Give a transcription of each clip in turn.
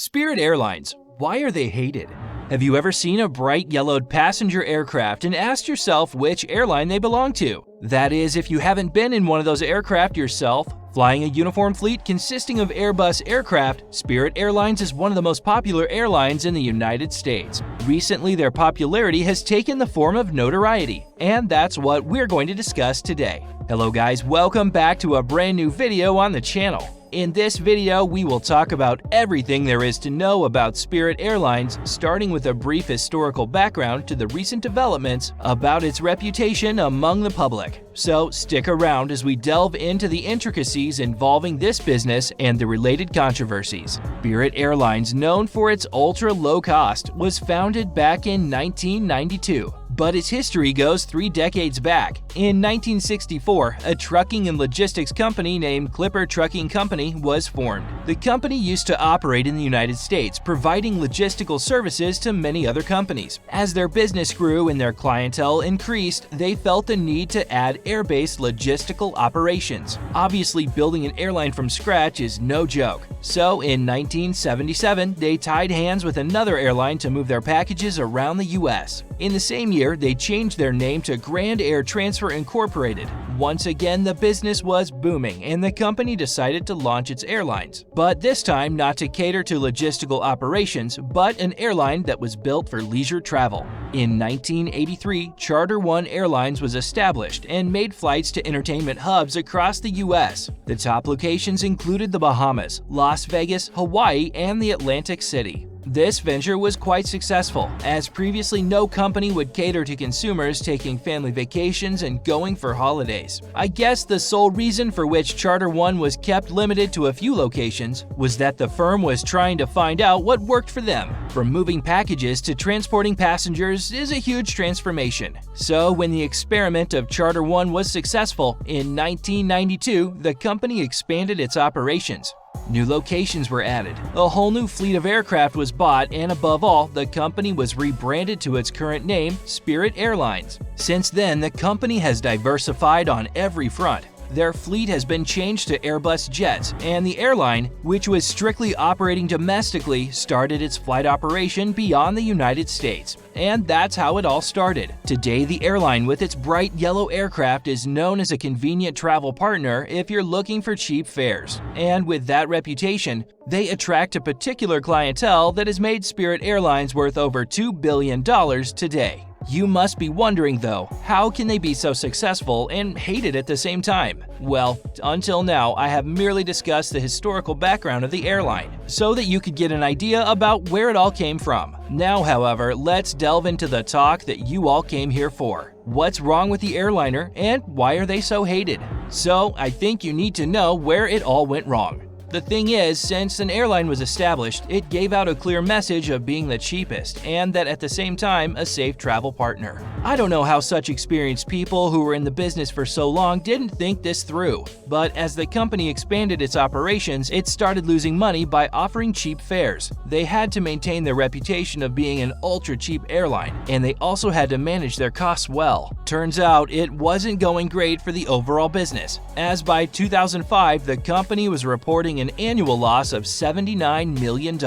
Spirit Airlines. Why are they hated? Have you ever seen a bright yellowed passenger aircraft and asked yourself which airline they belong to? That is, if you haven't been in one of those aircraft yourself. Flying a uniform fleet consisting of Airbus aircraft, Spirit Airlines is one of the most popular airlines in the United States. Recently, their popularity has taken the form of notoriety, and that's what we're going to discuss today. Hello guys, welcome back to a brand new video on the channel. In this video, we will talk about everything there is to know about Spirit Airlines, starting with a brief historical background to the recent developments about its reputation among the public. So stick around as we delve into the intricacies involving this business and the related controversies. Spirit Airlines, known for its ultra-low cost, was founded back in 1992. But its history goes 3 decades back. In 1964, a trucking and logistics company named Clipper Trucking Company was formed. The company used to operate in the United States, providing logistical services to many other companies. As their business grew and their clientele increased, they felt the need to add air-based logistical operations. Obviously, building an airline from scratch is no joke. So, in 1977, they tied hands with another airline to move their packages around the U.S. In the same year, they changed their name to Grand Air Transfer Incorporated. Once again, the business was booming and the company decided to launch its airlines. But this time, not to cater to logistical operations, but an airline that was built for leisure travel. In 1983, Charter One Airlines was established and made flights to entertainment hubs across the U.S. The top locations included the Bahamas, Las Vegas, Hawaii, and the Atlantic City. This venture was quite successful, as previously no company would cater to consumers taking family vacations and going for holidays. I guess the sole reason for which Charter One was kept limited to a few locations was that the firm was trying to find out what worked for them. From moving packages to transporting passengers is a huge transformation. So when the experiment of Charter One was successful, in 1992, the company expanded its operations. New locations were added, a whole new fleet of aircraft was bought, and above all, the company was rebranded to its current name, Spirit Airlines. Since then, the company has diversified on every front. Their fleet has been changed to Airbus jets, and the airline, which was strictly operating domestically, started its flight operation beyond the United States. And that's how it all started. Today, the airline with its bright yellow aircraft is known as a convenient travel partner if you're looking for cheap fares. And with that reputation, they attract a particular clientele that has made Spirit Airlines worth over $2 billion today. You must be wondering though, how can they be so successful and hated at the same time? Well, until now, I have merely discussed the historical background of the airline, so that you could get an idea about where it all came from. Now, however, let's delve into the talk that you all came here for. What's wrong with the airliner and why are they so hated? So, I think you need to know where it all went wrong. The thing is, since an airline was established, it gave out a clear message of being the cheapest and that at the same time, a safe travel partner. I don't know how such experienced people who were in the business for so long didn't think this through, but as the company expanded its operations, it started losing money by offering cheap fares. They had to maintain their reputation of being an ultra-cheap airline, and they also had to manage their costs well. Turns out, it wasn't going great for the overall business, as by 2005, the company was reporting an annual loss of $79 million.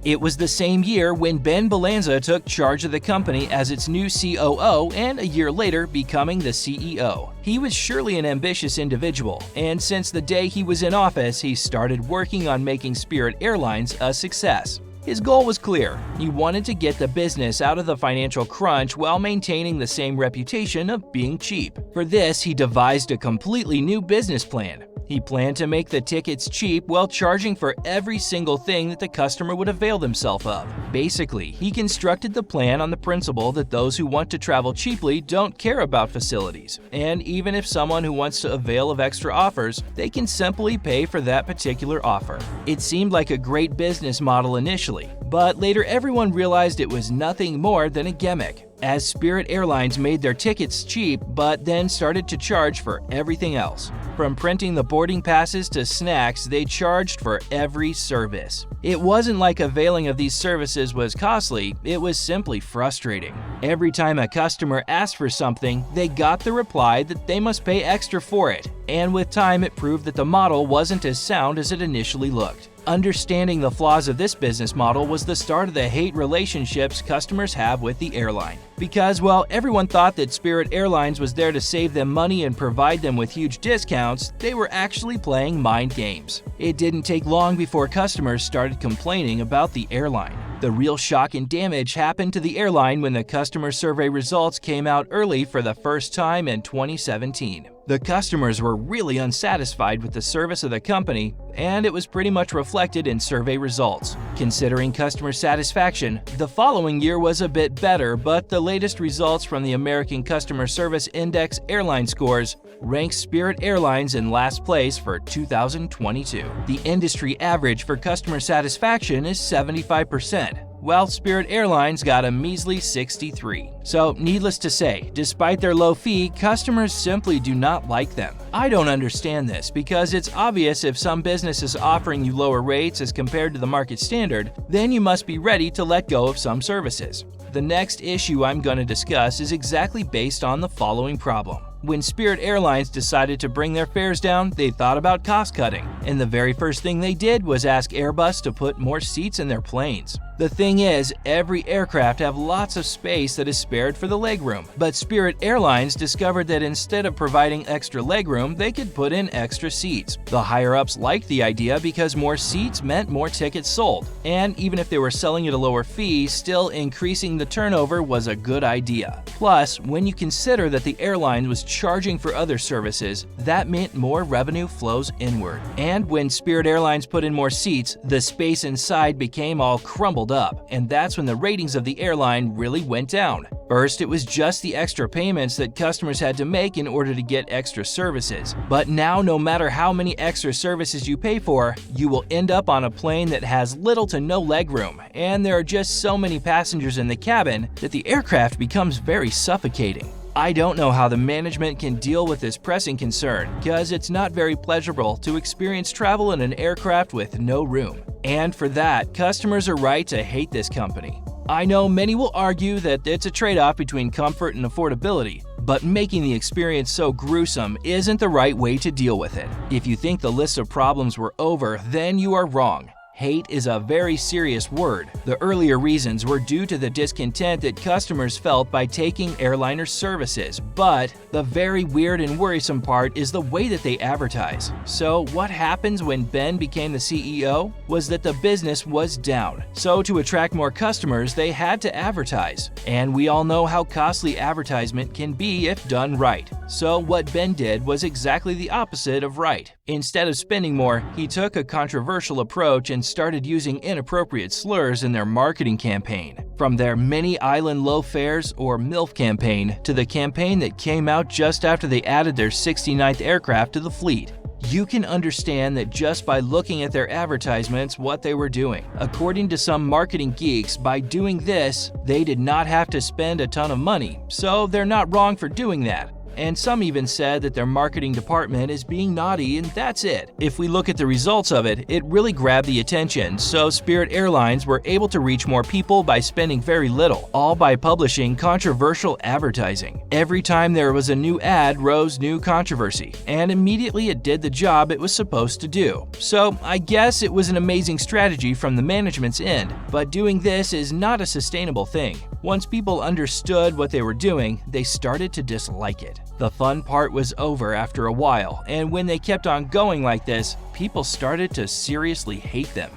It was the same year when Ben Belanza took charge of the company as its new COO and a year later becoming the CEO. He was surely an ambitious individual, and since the day he was in office, he started working on making Spirit Airlines a success. His goal was clear. He wanted to get the business out of the financial crunch while maintaining the same reputation of being cheap. For this, he devised a completely new business plan. He planned to make the tickets cheap while charging for every single thing that the customer would avail themselves of. Basically, he constructed the plan on the principle that those who want to travel cheaply don't care about facilities, and even if someone who wants to avail of extra offers, they can simply pay for that particular offer. It seemed like a great business model initially, but later everyone realized it was nothing more than a gimmick, as Spirit Airlines made their tickets cheap but then started to charge for everything else. From printing the boarding passes to snacks, they charged for every service. It wasn't like availing of these services was costly, it was simply frustrating. Every time a customer asked for something, they got the reply that they must pay extra for it, and with time it proved that the model wasn't as sound as it initially looked. Understanding the flaws of this business model was the start of the hate relationships customers have with the airline. Because while everyone thought that Spirit Airlines was there to save them money and provide them with huge discounts, they were actually playing mind games. It didn't take long before customers started complaining about the airline. The real shock and damage happened to the airline when the customer survey results came out early for the first time in 2017. The customers were really unsatisfied with the service of the company, and it was pretty much reflected in survey results. Considering customer satisfaction, the following year was a bit better, but the latest results from the American Customer Service Index airline scores ranks Spirit Airlines in last place for 2022. The industry average for customer satisfaction is 75%. While Spirit Airlines got a measly 63. So, needless to say, despite their low fee, customers simply do not like them. I don't understand this because it's obvious if some business is offering you lower rates as compared to the market standard, then you must be ready to let go of some services. The next issue I'm going to discuss is exactly based on the following problem. When Spirit Airlines decided to bring their fares down, they thought about cost cutting, and the very first thing they did was ask Airbus to put more seats in their planes. The thing is, every aircraft have lots of space that is spared for the legroom, but Spirit Airlines discovered that instead of providing extra legroom, they could put in extra seats. The higher-ups liked the idea because more seats meant more tickets sold, and even if they were selling at a lower fee, still increasing the turnover was a good idea. Plus, when you consider that the airline was charging for other services, that meant more revenue flows inward. And when Spirit Airlines put in more seats, the space inside became all crumbled up, and that's when the ratings of the airline really went down. First, it was just the extra payments that customers had to make in order to get extra services. But now, no matter how many extra services you pay for, you will end up on a plane that has little to no legroom, and there are just so many passengers in the cabin that the aircraft becomes very suffocating. I don't know how the management can deal with this pressing concern, because it's not very pleasurable to experience travel in an aircraft with no room. And for that, customers are right to hate this company. I know many will argue that it's a trade-off between comfort and affordability, but making the experience so gruesome isn't the right way to deal with it. If you think the list of problems were over, then you are wrong. Hate is a very serious word. The earlier reasons were due to the discontent that customers felt by taking airliner services, but the very weird and worrisome part is the way that they advertise. So what happens when Ben became the CEO was that the business was down. So to attract more customers, they had to advertise. And we all know how costly advertisement can be if done right. So what Ben did was exactly the opposite of right. Instead of spending more, he took a controversial approach and started using inappropriate slurs in their marketing campaign. From their Many Island Low Fares or MILF campaign to the campaign that came out just after they added their 69th aircraft to the fleet. You can understand that just by looking at their advertisements what they were doing. According to some marketing geeks, by doing this, they did not have to spend a ton of money, so they're not wrong for doing that. And some even said that their marketing department is being naughty, and that's it. If we look at the results of it, it really grabbed the attention, so Spirit Airlines were able to reach more people by spending very little, all by publishing controversial advertising. Every time there was a new ad rose new controversy, and immediately it did the job it was supposed to do. So I guess it was an amazing strategy from the management's end, but doing this is not a sustainable thing. Once people understood what they were doing, they started to dislike it. The fun part was over after a while, and when they kept on going like this, people started to seriously hate them.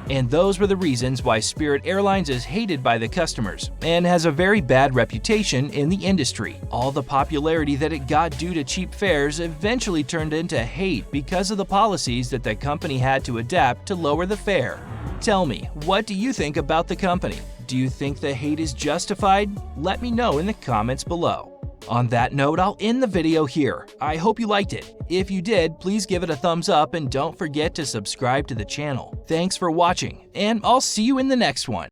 And those were the reasons why Spirit Airlines is hated by the customers and has a very bad reputation in the industry. All the popularity that it got due to cheap fares eventually turned into hate because of the policies that the company had to adapt to lower the fare. Tell me, what do you think about the company? Do you think the hate is justified? Let me know in the comments below. On that note, I'll end the video here. I hope you liked it. If you did, please give it a thumbs up and don't forget to subscribe to the channel. Thanks for watching, and I'll see you in the next one.